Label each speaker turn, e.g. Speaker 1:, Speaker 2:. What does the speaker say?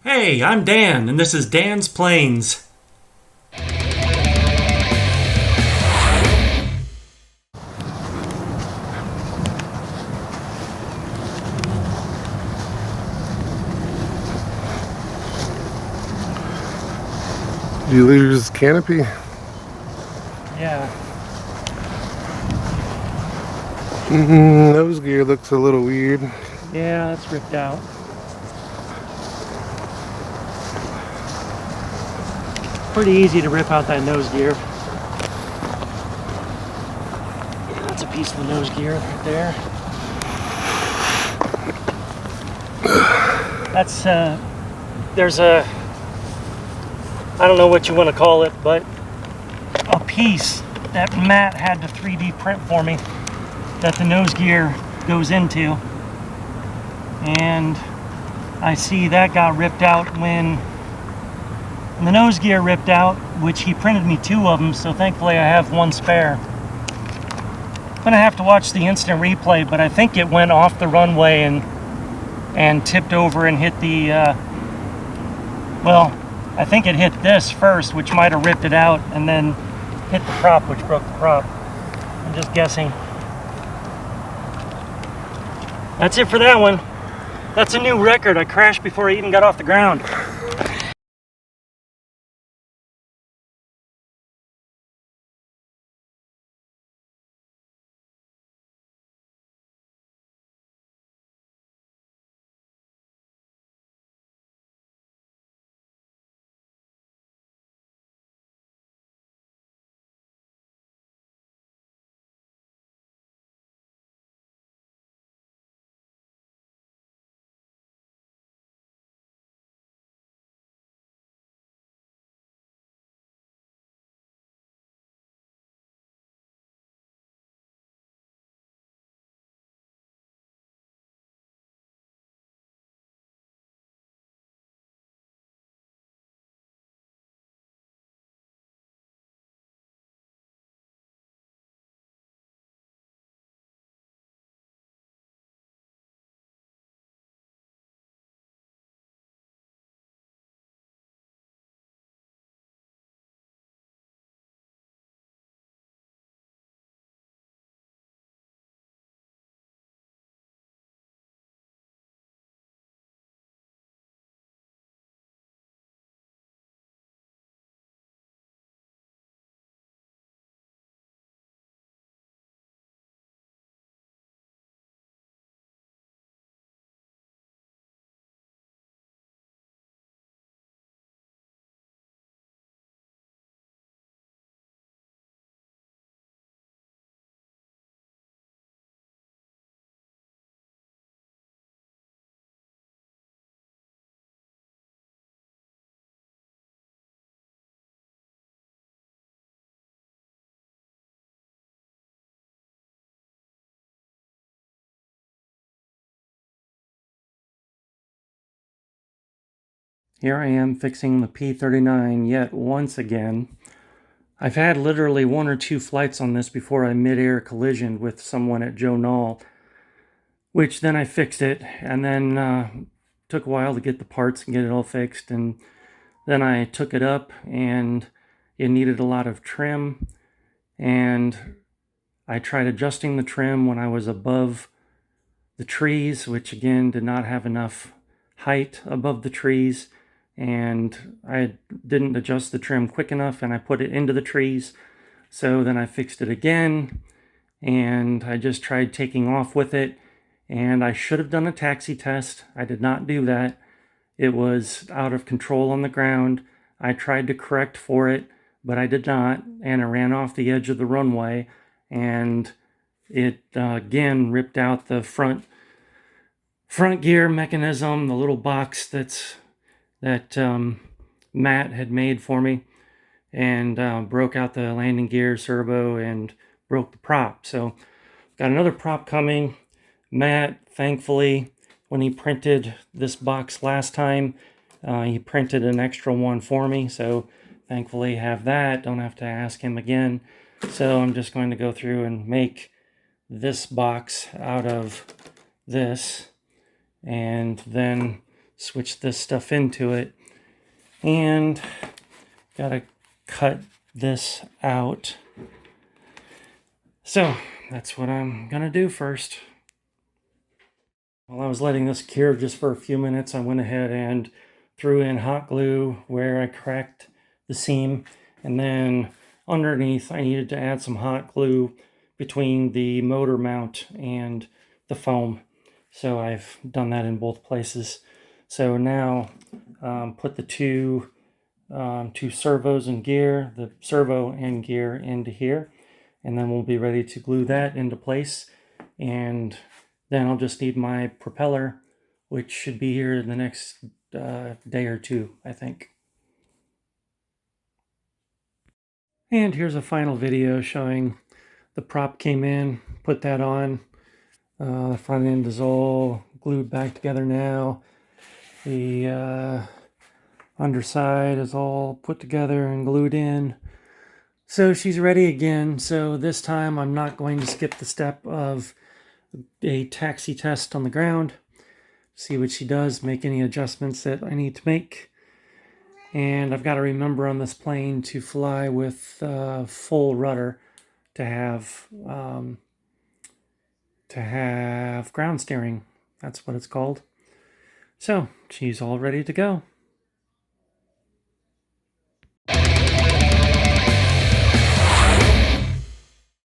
Speaker 1: Hey, I'm Dan, and this is Dan's Planes.
Speaker 2: Did you lose canopy?
Speaker 1: Yeah.
Speaker 2: Nose gear looks a little weird.
Speaker 1: Yeah, that's ripped out. Pretty easy to rip out that nose gear. Yeah, that's a piece of the nose gear right there. That's, there's a, I don't know what you want to call it, but a piece that Matt had to 3D print for me that the nose gear goes into. And I see that got ripped out when the nose gear ripped out, which he printed me 2 of them, so thankfully I have 1 spare. I'm gonna have to watch the instant replay, but I think it went off the runway and tipped over and hit the, well, I think it hit this first, which might have ripped it out, and then hit the prop, which broke the prop. I'm just guessing. That's it for that one. That's a new record. I crashed before I even got off the ground. Here I am fixing the P-39 yet once again. I've had literally 1 or 2 flights on this before I mid-air collisioned with someone at Joe Knoll, which then I fixed it, and then took a while to get the parts and get it all fixed, and then I took it up and it needed a lot of trim, and I tried adjusting the trim when I was above the trees, which again did not have enough height above the trees, and I didn't adjust the trim quick enough, and I put it into the trees. So then I fixed it again, and I just tried taking off with it, and I should have done a taxi test. I did not do that. It was out of control on the ground. I tried to correct for it, but I did not, and I ran off the edge of the runway, and it again ripped out the front gear mechanism, the little box that Matt had made for me, and broke out the landing gear servo and broke the prop. So got another prop coming. Matt, thankfully, when he printed this box last time, he printed an extra one for me, so thankfully have that. Don't have to ask him again. So I'm just going to go through and make this box out of this, and then switch this stuff into it. And gotta cut this out. So that's what I'm gonna do first. While I was letting this cure just for a few minutes, I went ahead and threw in hot glue where I cracked the seam, and then underneath I needed to add some hot glue between the motor mount and the foam. So I've done that in both places. So now put the two servos and gear, the servo and gear into here, and then we'll be ready to glue that into place. And then I'll just need my propeller, which should be here in the next day or two, I think. And here's a final video showing the prop came in, put that on. The front end is all glued back together now. The underside is all put together and glued in. So she's ready again. So this time I'm not going to skip the step of a taxi test on the ground, see what she does, make any adjustments that I need to make. And I've got to remember on this plane to fly with full rudder to have ground steering. That's what it's called. So she's all ready to go.